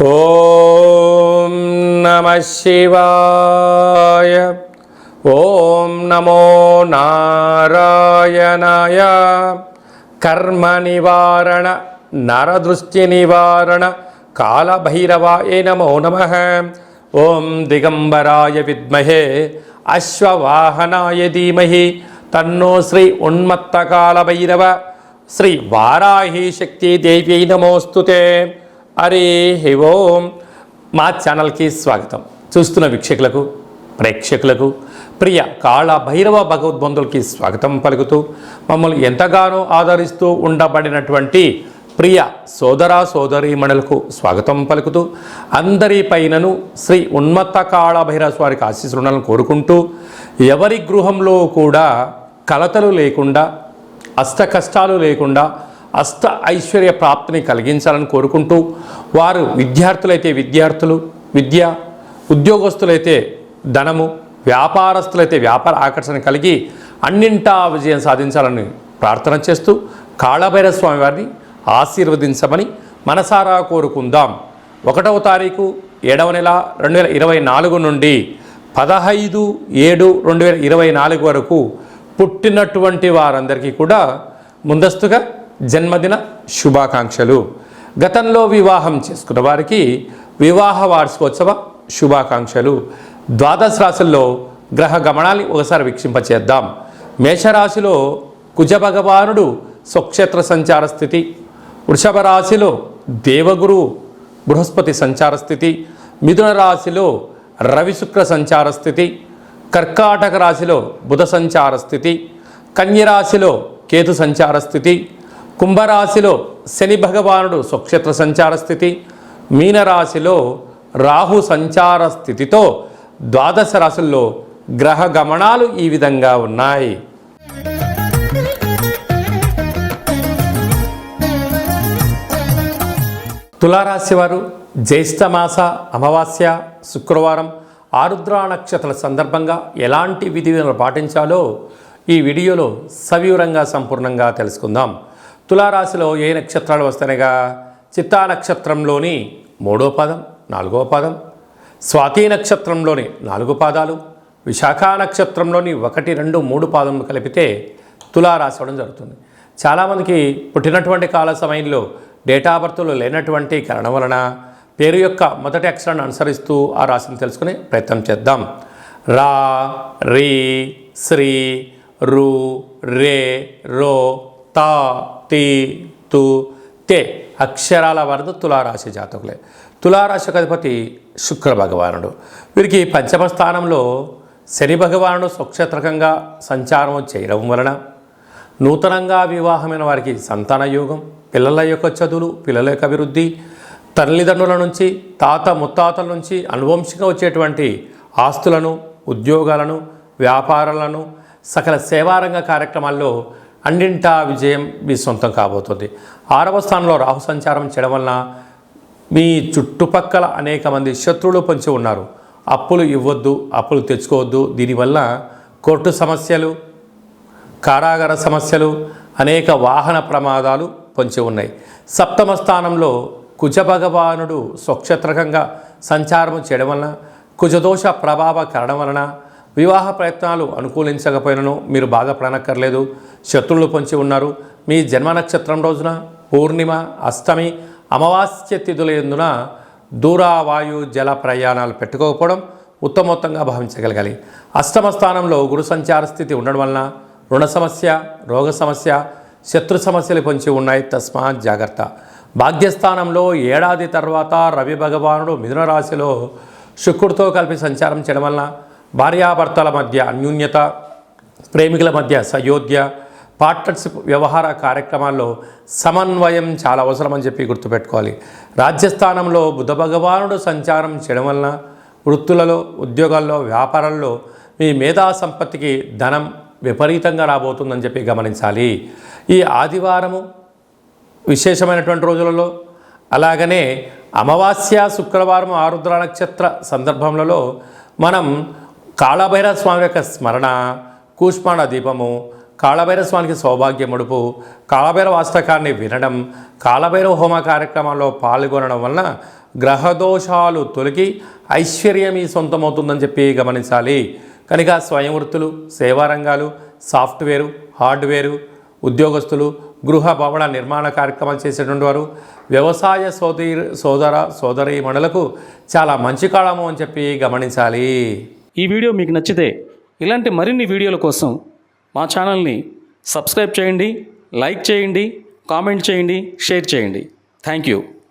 ఓం నమః శివాయ. ఓం నమో నారాయణాయ. కర్మ నివారణ నరదృష్టి నివారణ కాళభైరవాయ నమో నమః. ఓం దిగంబరాయ విద్మహే అశ్వవాహనాయ ధీమహి తన్నో శ్రీ ఉన్మత్త కాళభైరవ శ్రీ వారాహి శక్తి దేవ్యై నమోస్తుతే. హరి ఓం. మా ఛానల్కి స్వాగతం. చూస్తున్న వీక్షకులకు ప్రేక్షకులకు ప్రియ కాళభైరవ భగవద్బంధులకి స్వాగతం పలుకుతూ మమ్మల్ని ఎంతగానో ఆదరిస్తూ ఉండబడినటువంటి ప్రియ సోదర సోదరీమణులకు స్వాగతం పలుకుతూ అందరిపైనను శ్రీ ఉన్మత్త కాళభైరవ స్వారికి ఆశీస్సులను కోరుకుంటూ ఎవరి గృహంలో కూడా కలతలు లేకుండా అష్ట కష్టాలు లేకుండా అష్ట ఐశ్వర్య ప్రాప్తిని కలిగించాలని కోరుకుంటూ వారు విద్యార్థులైతే విద్యార్థులు విద్య, ఉద్యోగస్తులైతే ధనము, వ్యాపారస్తులైతే వ్యాపార ఆకర్షణ కలిగి అన్నింటా విజయం సాధించాలని ప్రార్థన చేస్తూ కాళభైరవ స్వామి వారిని ఆశీర్వదించమని మనసారా కోరుకుందాం. 1వ తారీఖు 7వ నెల 2024 నుండి 15/7/2024 వరకు పుట్టినటువంటి వారందరికీ కూడా ముందస్తుగా జన్మదిన శుభాకాంక్షలు. గతంలో వివాహం చేసుకున్న వారికి వివాహ వార్షికోత్సవ శుభాకాంక్షలు. ద్వాదశ రాశుల్లో గ్రహ గమనాన్ని ఒకసారి వీక్షింపచేద్దాం. మేషరాశిలో కుజ భగవానుడు స్వక్షేత్ర సంచార స్థితి, వృషభ రాశిలో దేవగురు బృహస్పతి సంచార స్థితి, మిథున రాశిలో రవి శుక్ర సంచార స్థితి, కర్కాటక రాశిలో బుధ సంచార స్థితి, కన్యరాశిలో కేతు సంచార స్థితి, కుంభరాశిలో శని భగవానుడు స్వక్షేత్ర సంచార స్థితి, మీనరాశిలో రాహు సంచార స్థితితో ద్వాదశ రాశుల్లో గ్రహ గమనాలు ఈ విధంగా ఉన్నాయి. తులారాశి వారు జ్యేష్ఠమాస అమావాస్య శుక్రవారం ఆరుద్ర నక్షత్రాల సందర్భంగా ఎలాంటి విధులను పాటించాలో ఈ వీడియోలో సవివరంగా సంపూర్ణంగా తెలుసుకుందాం. తులారాశిలో ఏ నక్షత్రాలు వస్తాయిగా చిత్తా నక్షత్రంలోని 3వ పాదం, 4వ పాదం, స్వాతి నక్షత్రంలోని 4 పాదాలు, విశాఖ నక్షత్రంలోని 1, 2, 3 పాదములు కలిపితే తులారాశి అవడం జరుగుతుంది. చాలామందికి పుట్టినటువంటి కాల సమయంలో డేటా బర్త్లో లేనటువంటి కారణం వలన పేరు యొక్క మొదటి అక్షరాన్ని అనుసరిస్తూ ఆ రాశిని తెలుసుకునే ప్రయత్నం చేద్దాం. రా, రీ, శ్రీ, రు, రే, రో, తా, తి, తు, తే అక్షరాల వరద తులారాశి జాతకులే. తులారాశికి అధిపతి శుక్ర భగవానుడు. వీరికి పంచమ స్థానంలో శని భగవానుడు స్వక్షేత్రకంగా సంచారం చేయడం వలన నూతనంగా వివాహమైన వారికి సంతాన యోగం, పిల్లల యొక్క చదువులు, పిల్లల యొక్క అభివృద్ధి, తల్లిదండ్రుల నుంచి తాత ముత్తాతల నుంచి అనువంశికంగా వచ్చేటువంటి ఆస్తులను, ఉద్యోగాలను, వ్యాపారాలను, సకల సేవారంగ కార్యక్రమాల్లో అన్నింటా విజయం మీ సొంతం కాబోతుంది. 6వ స్థానంలో రాహు సంచారం చేయడం వలన మీ చుట్టుపక్కల అనేక మంది శత్రువులు పొంచి ఉన్నారు. అప్పులు ఇవ్వద్దు, అప్పులు తెచ్చుకోవద్దు. దీనివల్ల కోర్టు సమస్యలు, కారాగార సమస్యలు, అనేక వాహన ప్రమాదాలు పొంచి ఉన్నాయి. 7వ స్థానంలో కుజ భగవానుడు స్వక్షేత్రకంగా సంచారం చేయడం వలన కుజదోష ప్రభావ కారణం వలన వివాహ ప్రయత్నాలు అనుకూలించకపోయినను మీరు బాధపడనక్కర్లేదు. శత్రువులు పొంచి ఉన్నారు. మీ జన్మ నక్షత్రం రోజున పూర్ణిమ, అష్టమి, అమావాస్య తిథుల యందున దూర వాయు జల ప్రయాణాలు పెట్టుకోకపోవడం ఉత్తమోత్తంగా భావించగలగాలి. 8వ స్థానంలో గురు సంచార స్థితి ఉండడం వలన రుణ సమస్య, రోగ సమస్య, శత్రు సమస్యలు పొంచి ఉన్నాయి. తస్మాత్ జాగ్రత్త. భాగ్యస్థానంలో ఏడాది తర్వాత రవి భగవానుడు మిథున రాశిలో శుక్రుడితో కలిపి సంచారం చేయడం వలన భార్యాభర్తల మధ్య అన్యూన్యత, ప్రేమికుల మధ్య సయోధ్య, పార్ట్నర్షిప్ వ్యవహార కార్యక్రమాల్లో సమన్వయం చాలా అవసరం అని చెప్పి గుర్తుపెట్టుకోవాలి. రాజ్యస్థానంలో బుధ భగవానుడు సంచారం చేయడం వలన వృత్తులలో, ఉద్యోగాల్లో, వ్యాపారాల్లో మీ మేధా సంపత్తికి ధనం విపరీతంగా రాబోతుందని చెప్పి గమనించాలి. ఈ ఆదివారము విశేషమైనటువంటి రోజులలో, అలాగనే అమావాస్య శుక్రవారం ఆరుద్ర నక్షత్ర సందర్భములలో మనం కాళభైరవ స్వామి యొక్క స్మరణ, కూష్మాండ దీపము, కాళభైరవ స్వామికి సౌభాగ్య ముడుపు, కాళభైరవ అష్టకాన్ని వినడం, కాళభైరవ హోమ కార్యక్రమాల్లో పాల్గొనడం వలన గ్రహదోషాలు తొలగి ఐశ్వర్యం మీ సొంతమవుతుందని చెప్పి గమనించాలి. కనుక స్వయం వృత్తులు, సేవా రంగాలు, సాఫ్ట్వేరు, హార్డ్వేరు, ఉద్యోగస్తులు, గృహ భవన నిర్మాణ కార్యక్రమాలు చేసేటువంటి వారు, వ్యవసాయ సోదరీమణులకు చాలా మంచి కాలము అని చెప్పి గమనించాలి. ఈ వీడియో మీకు నచ్చితే ఇలాంటి మరిన్ని వీడియోల కోసం మా ఛానల్ని సబ్స్క్రైబ్ చేయండి, లైక్ చేయండి, కామెంట్ చేయండి, షేర్ చేయండి. Thank you.